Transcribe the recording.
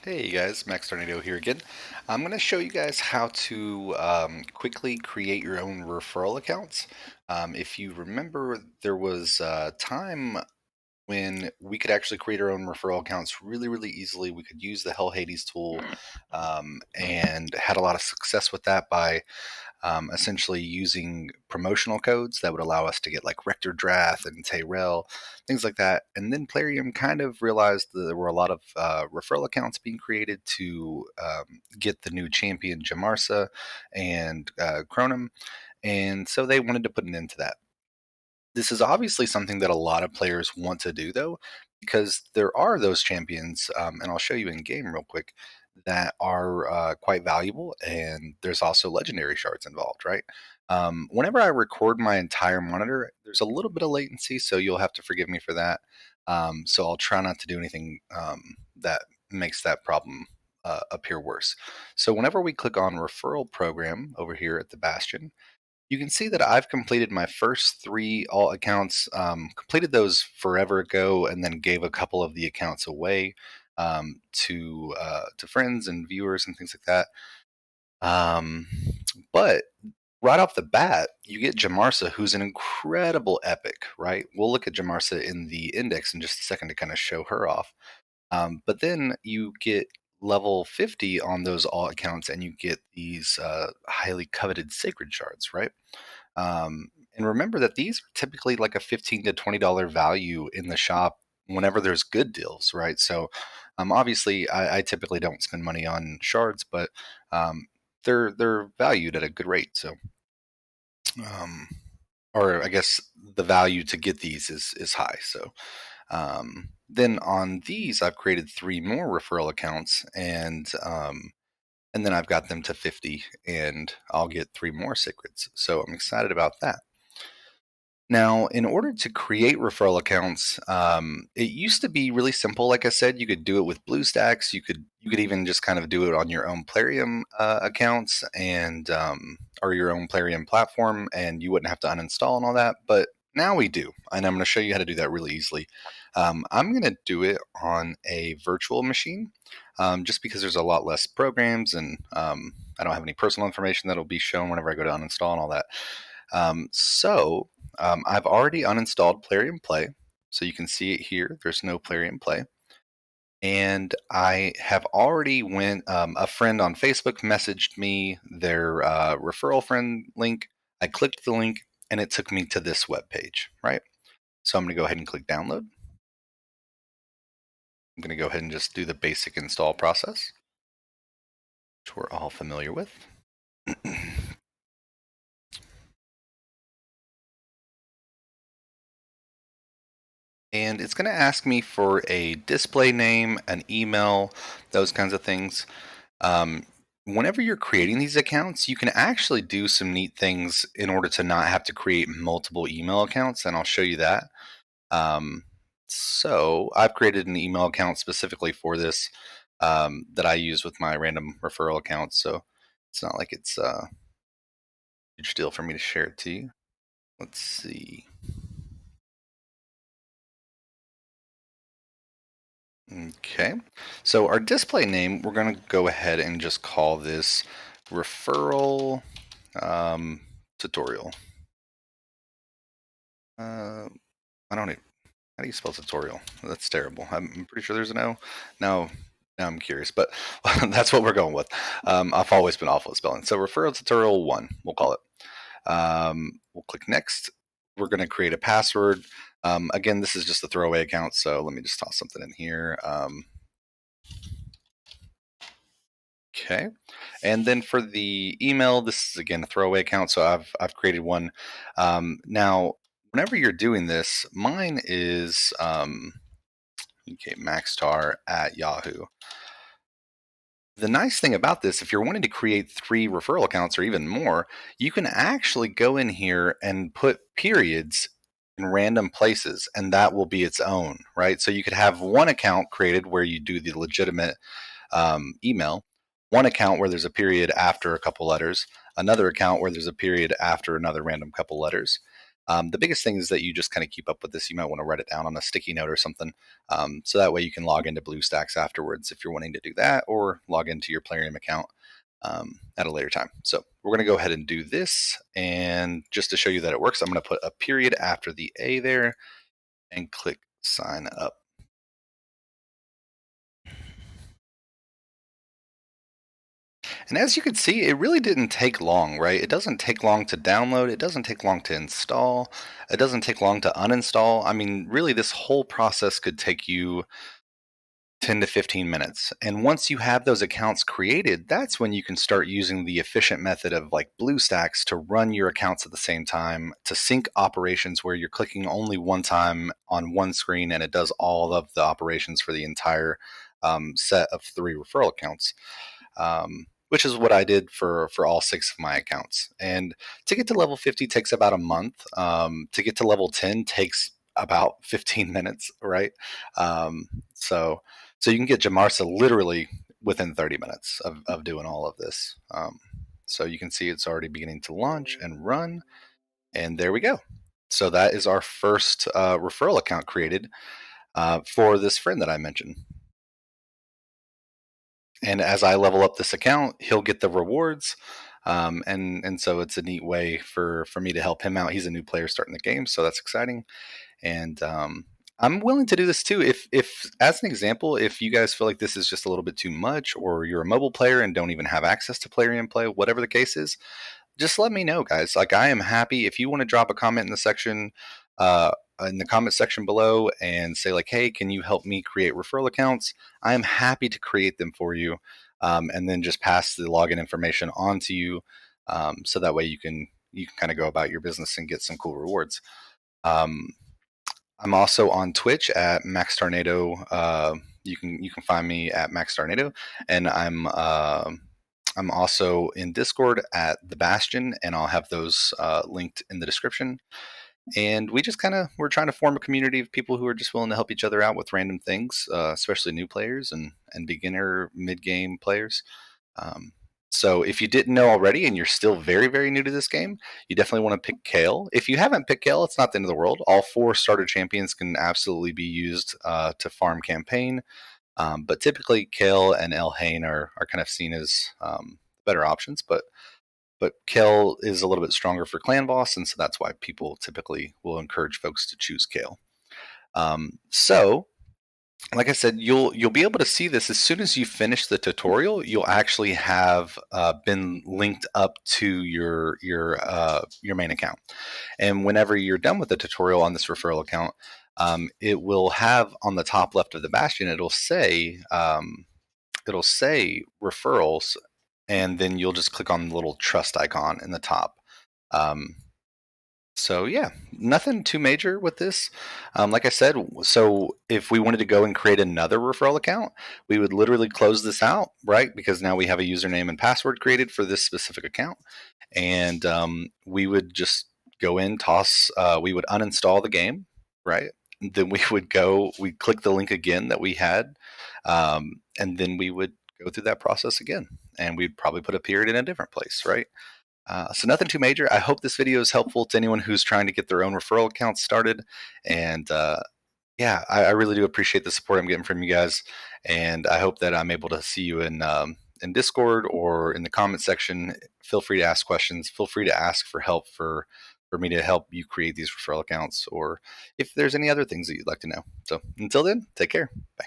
Hey guys, Max Tornado here again. I'm going to show you guys how to quickly create your own referral accounts. If you remember, there was a time when we could actually create our own referral accounts really easily. We could use the Hell Hades tool and had a lot of success with that by essentially using promotional codes that would allow us to get like Rector Drath and Tayrell, things like that. And then Plarium kind of realized that there were a lot of referral accounts being created to get the new champion Jamarsa and Chronom. And so they wanted to put an end to that. This is obviously something that a lot of players want to do, though, because there are those champions, and I'll show you in game real quick, that are quite valuable, and there's also legendary shards involved, right? Whenever I record my entire monitor, there's a little bit of latency, so you'll have to forgive me for that. So I'll try not to do anything that makes that problem appear worse. So whenever we click on referral program over here at the Bastion, you can see that I've completed my first three alt accounts, completed those forever ago, and then gave a couple of the accounts away to friends and viewers and things like that. But right off the bat, you get Jamarsa, who's an incredible epic, right? We'll look at Jamarsa in the index in just a second to kind of show her off. But then you get level 50 on those alt accounts, and you get these highly coveted sacred shards, right? And remember that these are typically like a $15 to $20 value in the shop whenever there's good deals, right? So obviously, I typically don't spend money on shards, but they're valued at a good rate. So, um, or I guess the value to get these is high. So then on these, I've created three more referral accounts, and then I've got them to 50, and I'll get three more secrets. So I'm excited about that. Now, in order to create referral accounts, it used to be really simple. Like I said, you could do it with BlueStacks. You could even just kind of do it on your own Plarium accounts and or your own Plarium platform, and you wouldn't have to uninstall and all that. But now we do, and I'm going to show you how to do that really easily. I'm going to do it on a virtual machine, just because there's a lot less programs, and I don't have any personal information that'll be shown whenever I go to uninstall and all that. I've already uninstalled Plarium Play, so you can see it here. There's no Plarium Play. And I have already a friend on Facebook messaged me their referral friend link. I clicked the link, and it took me to this web page, right? So I'm going to go ahead and click download. I'm going to go ahead and just do the basic install process, which we're all familiar with. And it's going to ask me for a display name, an email, those kinds of things. Whenever you're creating these accounts, you can actually do some neat things in order to not have to create multiple email accounts, and I'll show you that. So I've created an email account specifically for this that I use with my random referral accounts, so it's not like it's a huge deal for me to share it to you. Let's see. Okay, so our display name, we're going to go ahead and just call this referral tutorial. I don't even, how do you spell tutorial? That's terrible. I'm pretty sure there's an O. Now, now I'm curious, but that's what we're going with. I've always been awful at spelling. So referral tutorial 1, we'll call it. We'll click next. We're going to create a password. Again, this is just a throwaway account, so let me just toss something in here. Okay, and then for the email, this is again a throwaway account, so I've created one. Now, whenever you're doing this, mine is okay, maxtar at Yahoo. The nice thing about this, if you're wanting to create three referral accounts or even more, you can actually go in here and put periods in random places, and that will be its own, right? So you could have one account created where you do the legitimate email, one account where there's a period after a couple letters, another account where there's a period after another random couple letters. The biggest thing is that you just kind of keep up with this. You might want to write it down on a sticky note or something, so that way you can log into BlueStacks afterwards if you're wanting to do that, or log into your Plarium account at a later time. So we're going to go ahead and do this, and just to show you that it works, I'm going to put a period after the A there and click sign up. And as you can see, it really didn't take long, right? It doesn't take long to download. It doesn't take long to install. It doesn't take long to uninstall. I mean, really, this whole process could take you 10 to 15 minutes. And once you have those accounts created, that's when you can start using the efficient method of like BlueStacks to run your accounts at the same time, to sync operations where you're clicking only one time on one screen and it does all of the operations for the entire set of 3 referral accounts. Which is what I did for all 6 of my accounts. And to get to level 50 takes about a month. To get to level 10 takes about 15 minutes, right? Um, so so you can get Jamarsa literally within 30 minutes of doing all of this. So you can see it's already beginning to launch and run, and there we go. So that is our first referral account created for this friend that I mentioned. And as I level up this account, he'll get the rewards. And so it's a neat way for me to help him out. He's a new player starting the game, so that's exciting. And I'm willing to do this too. If as an example, if you guys feel like this is just a little bit too much, or you're a mobile player and don't even have access to Plarium Play, whatever the case is, just let me know, guys. Like, I am happy if you want to drop a comment uh, in the comment section below and say like, "Hey, can you help me create referral accounts?" I am happy to create them for you, and then just pass the login information on to you, so that way you can kind of go about your business and get some cool rewards. Um, I'm also on Twitch at Max Tornado. You can find me at Max Tornado, and I'm also in Discord at the Bastion, and I'll have those linked in the description. And we just we're trying to form a community of people who are just willing to help each other out with random things, especially new players and beginner mid game players. Um, so if you didn't know already and you're still very, very new to this game, you definitely want to pick Kale. If you haven't picked Kale, it's not the end of the world. All 4 starter champions can absolutely be used to farm campaign. But typically, Kale and Elhain are kind of seen as better options. But Kale is a little bit stronger for clan boss, and so that's why people typically will encourage folks to choose Kale. So like I said, you'll be able to see this as soon as you finish the tutorial. You'll actually have been linked up to your main account, and whenever you're done with the tutorial on this referral account, it will have on the top left of the Bastion. It'll say referrals, and then you'll just click on the little trust icon in the top. Um, so yeah, nothing too major with this. Like I said, so if we wanted to go and create another referral account, we would literally close this out, right? Because now we have a username and password created for this specific account, and we would just go in, we would uninstall the game, right? Then we'd click the link again that we had, and then we would go through that process again, and we'd probably put a period in a different place, right? So nothing too major. I hope this video is helpful to anyone who's trying to get their own referral accounts started. And yeah, I really do appreciate the support I'm getting from you guys. And I hope that I'm able to see you in Discord or in the comment section. Feel free to ask questions. Feel free to ask for help for me to help you create these referral accounts, or if there's any other things that you'd like to know. So until then, take care. Bye.